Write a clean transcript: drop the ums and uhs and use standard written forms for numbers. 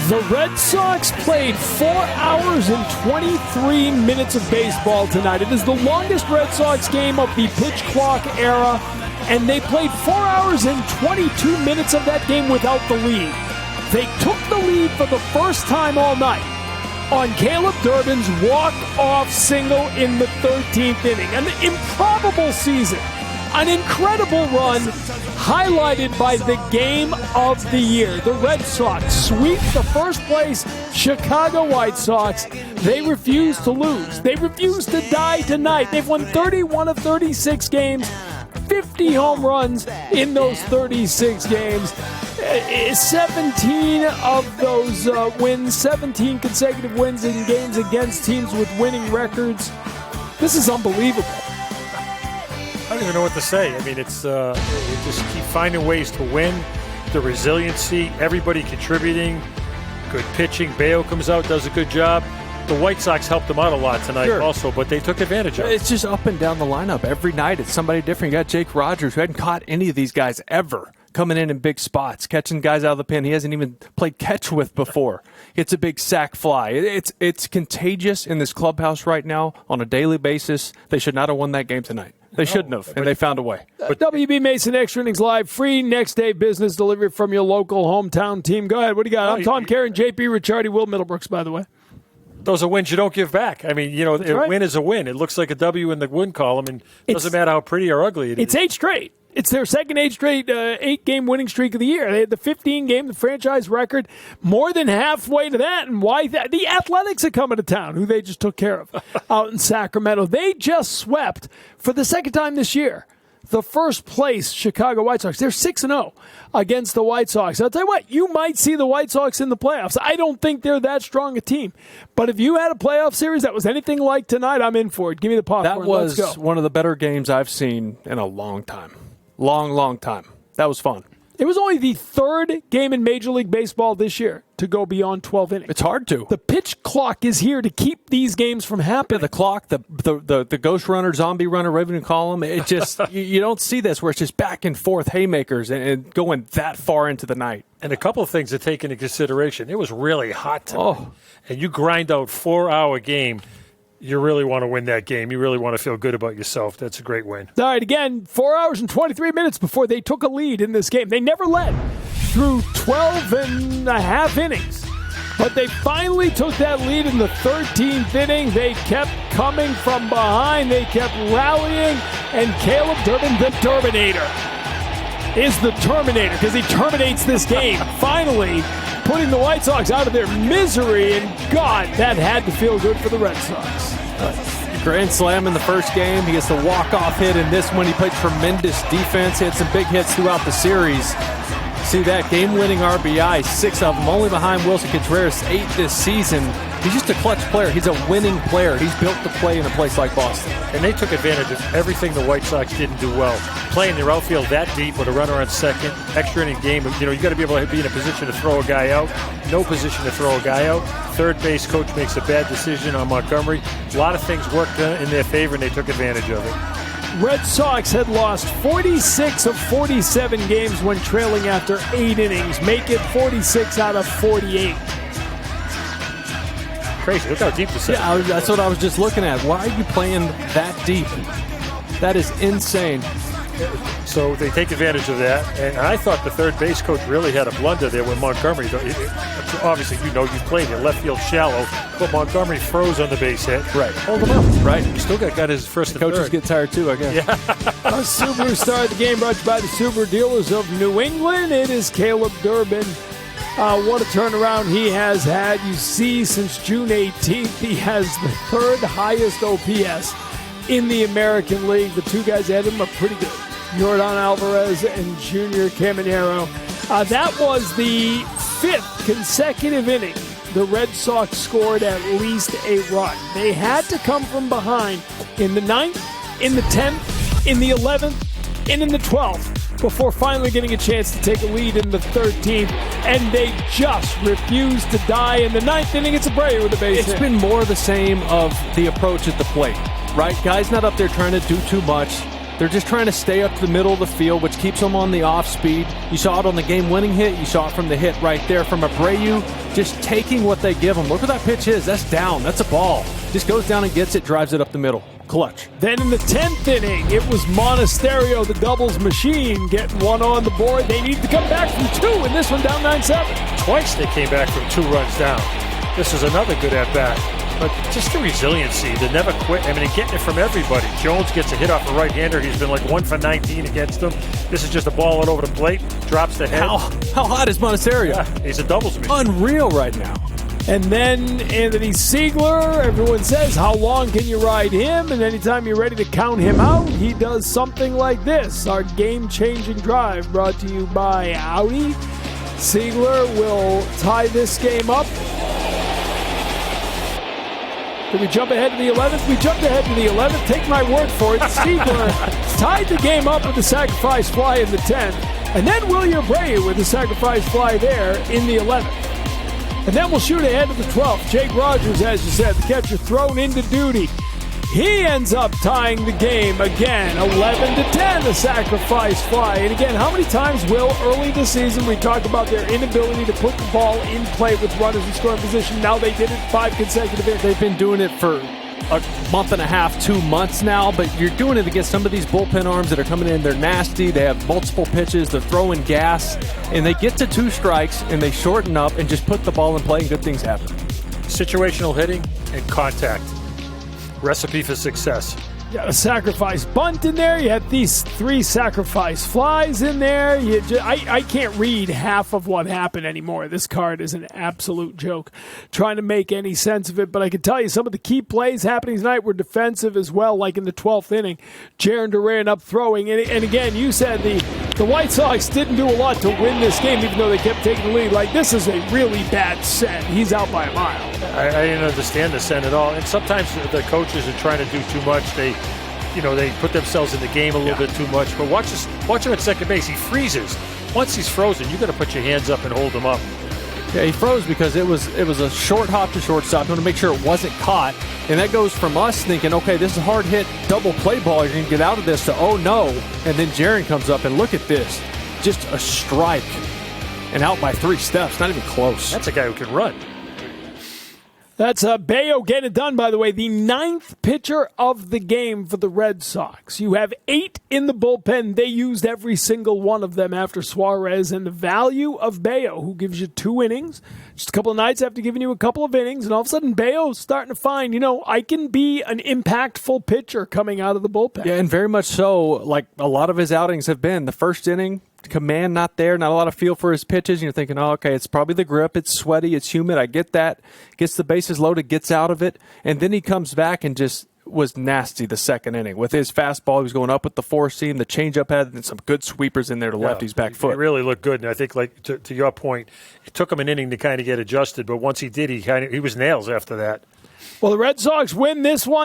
The Red Sox played 4 hours and 23 minutes of baseball tonight. It is the longest Red Sox game of the pitch clock era, and they played 4 hours and 22 minutes of that game without the lead. They took the lead for the first time all night on Caleb Durbin's walk-off single in the 13th inning. An improbable season. An incredible run highlighted by the game of the year. The Red Sox sweep the first-place Chicago White Sox. They refuse to lose. They refuse to die tonight. They've won 31 of 36 games, 50 home runs in those 36 games. 17 of those wins, 17 consecutive wins in games against teams with winning records. This is unbelievable. I don't even know what to say. I mean, it's you just keep finding ways to win. The resiliency, everybody contributing, good pitching. Bayo comes out, does a good job. The White Sox helped them out a lot tonight also, but they took advantage of it. It's just up and down the lineup. Every night it's somebody different. You got Jake Rogers, who hadn't caught any of these guys ever, coming in big spots, catching guys out of the pen he hasn't even played catch with before. It's a big sack fly. It's contagious in this clubhouse right now on a daily basis. They should not have won that game tonight. They shouldn't have, and they found a way. WB Mason Extra Innings Live, free next-day business delivery from your local hometown team. Go ahead. What do you got? I'm Tom Karen, JP Ricciardi, Will Middlebrooks, by the way. Those are wins you don't give back. I mean, a win is a win. It looks like a W in the win column, and it doesn't matter how pretty or ugly it is. It's 8 straight. It's their second 8 straight 8-game winning streak of the year. They had the 15-game, the franchise record, more than halfway to that. And why that? The Athletics are coming to town, who they just took care of out in Sacramento. They just swept, for the second time this year, the first-place Chicago White Sox. They're 6-0 against the White Sox. I'll tell you what, you might see the White Sox in the playoffs. I don't think they're that strong a team. But if you had a playoff series that was anything like tonight, I'm in for it. Give me the popcorn. That was Let's go. one of the better games I've seen in a long time. Long time. That was fun. It was only the third game in Major League Baseball this year to go beyond 12 innings. It's hard to. The pitch clock is here to keep these games from happening. Yeah, the clock, the ghost runner, zombie runner, whatever you call them, it just, you don't see this where it's just back and forth haymakers and going that far into the night. And a couple of things to take into consideration. It was really hot tonight. And you grind out 4-hour game. You really want to win that game. You really want to feel good about yourself. That's a great win. All right, again, 4 hours and 23 minutes before they took a lead in this game. They never led through 12 and a half innings. But they finally took that lead in the 13th inning. They kept coming from behind. They kept rallying. And Caleb Durbin, the Turbinator, is the Terminator because he terminates this game. Finally putting the White Sox out of their misery, and God, that had to feel good for the Red Sox. Grand slam in the first game. He gets the walk-off hit in this one. He played tremendous defense. He had some big hits throughout the series. See that game-winning RBI, 6 of them, only behind Wilson Contreras, 8 this season. He's just a clutch player. He's a winning player. He's built to play in a place like Boston. And they took advantage of everything the White Sox didn't do well. Playing their outfield that deep with a runner on second, extra inning game. You got to be able to be in a position to throw a guy out. No position to throw a guy out. Third base coach makes a bad decision on Montgomery. A lot of things worked in their favor, and they took advantage of it. Red Sox had lost 46 of 47 games when trailing after 8 innings. Make it 46 out of 48. Crazy. Look how deep the set. Yeah, that's what I was just looking at. Why are you playing that deep? That is insane. So they take advantage of that. And I thought the third base coach really had a blunder there with Montgomery. Obviously, you've played it. Left field shallow. But Montgomery froze on the base hit. Right. Hold him up. Right. He still got his first and Coaches third. get tired too, I guess. Yeah. Our Subaru started the game brought to you by the Subaru dealers of New England. It is Caleb Durbin. What a turnaround he has had. You see, since June 18th, he has the third highest OPS in the American League. The two guys ahead of him are pretty good. Yordan Alvarez and Junior Caminero. That was the 5th consecutive inning the Red Sox scored at least a run. They had to come from behind in the 9th, in the 10th, in the 11th, and in the 12th before finally getting a chance to take a lead in the 13th, and they just refused to die. In the 9th inning, it's Abreu with a base hit. It's been more the same of the approach at the plate, right? Guys not up there trying to do too much. They're just trying to stay up the middle of the field, which keeps them on the off speed. You saw it on the game-winning hit. You saw it from the hit right there from Abreu, just taking what they give them. Look where that pitch is. That's down. That's a ball. Just goes down and gets it, drives it up the middle. Clutch. Then in the 10th inning, it was Monasterio, the doubles machine, getting one on the board. They needed to come back from 2, and this one down 9-7. Twice they came back from 2 runs down. This is another good at-bat. But just the resiliency, the never quit. I mean, and getting it from everybody. Jones gets a hit off a right-hander. He's been like 1 for 19 against him. This is just a ball out over the plate. Drops the head. How hot is Monasterio? Yeah, he's a doubles machine. Unreal right now. And then Anthony Siegler, everyone says, how long can you ride him? And anytime you're ready to count him out, he does something like this. Our game-changing drive brought to you by Audi. Siegler will tie this game up. Did we jump ahead to the 11th? We jumped ahead to the 11th. Take my word for it. Siegler tied the game up with a sacrifice fly in the 10th. And then Will Abreu with a sacrifice fly there in the 11th. And then we'll shoot ahead to the 12th. Jake Rogers, as you said, the catcher thrown into duty. He ends up tying the game again, 11-10, the sacrifice fly. And again, how many times, Will, early this season, we talked about their inability to put the ball in play with runners in scoring position. Now they did it 5 consecutive innings. They've been doing it for a month and a half, 2 months now, but you're doing it against some of these bullpen arms that are coming in. They're nasty. They have multiple pitches. They're throwing gas. And they get to 2 strikes, and they shorten up and just put the ball in play, and good things happen. Situational hitting and contact. Recipe for success. You got a sacrifice bunt in there. You had these 3 sacrifice flies in there. I can't read half of what happened anymore. This card is an absolute joke. Trying to make any sense of it, but I can tell you some of the key plays happening tonight were defensive as well, like in the 12th inning. Jaron Duran up throwing. And again, you said the White Sox didn't do a lot to win this game, even though they kept taking the lead. Like, this is a really bad set. He's out by a mile. I didn't understand the set at all. And sometimes the coaches are trying to do too much. They put themselves in the game a little bit too much. But watch him at second base. He freezes. Once he's frozen, you got to put your hands up and hold him up. Yeah, he froze because it was a short hop to shortstop. You want to make sure it wasn't caught. And that goes from us thinking, okay, this is a hard hit double play ball. You're going to get out of this to, oh no. And then Jaron comes up and look at this. Just a strike. And out by 3 steps. Not even close. That's a guy who can run. That's Bayo getting it done, by the way. The 9th pitcher of the game for the Red Sox. You have 8 in the bullpen. They used every single one of them after Suarez. And the value of Bayo, who gives you 2 innings, just a couple of nights after giving you a couple of innings, and all of a sudden Bayo's starting to find, I can be an impactful pitcher coming out of the bullpen. Yeah, and very much so, like a lot of his outings have been. The first inning, command not there, not a lot of feel for his pitches. And you're thinking, oh, okay, it's probably the grip. It's sweaty. It's humid. I get that. Gets the bases loaded, gets out of it. And then he comes back and just was nasty the second inning. With his fastball, he was going up with the 4-seam, the changeup had, and some good sweepers in there to lefty's back foot. It really looked good. And I think, like to your point, it took him an inning to kind of get adjusted. But once he did, he was nails after that. Well, the Red Sox win this one.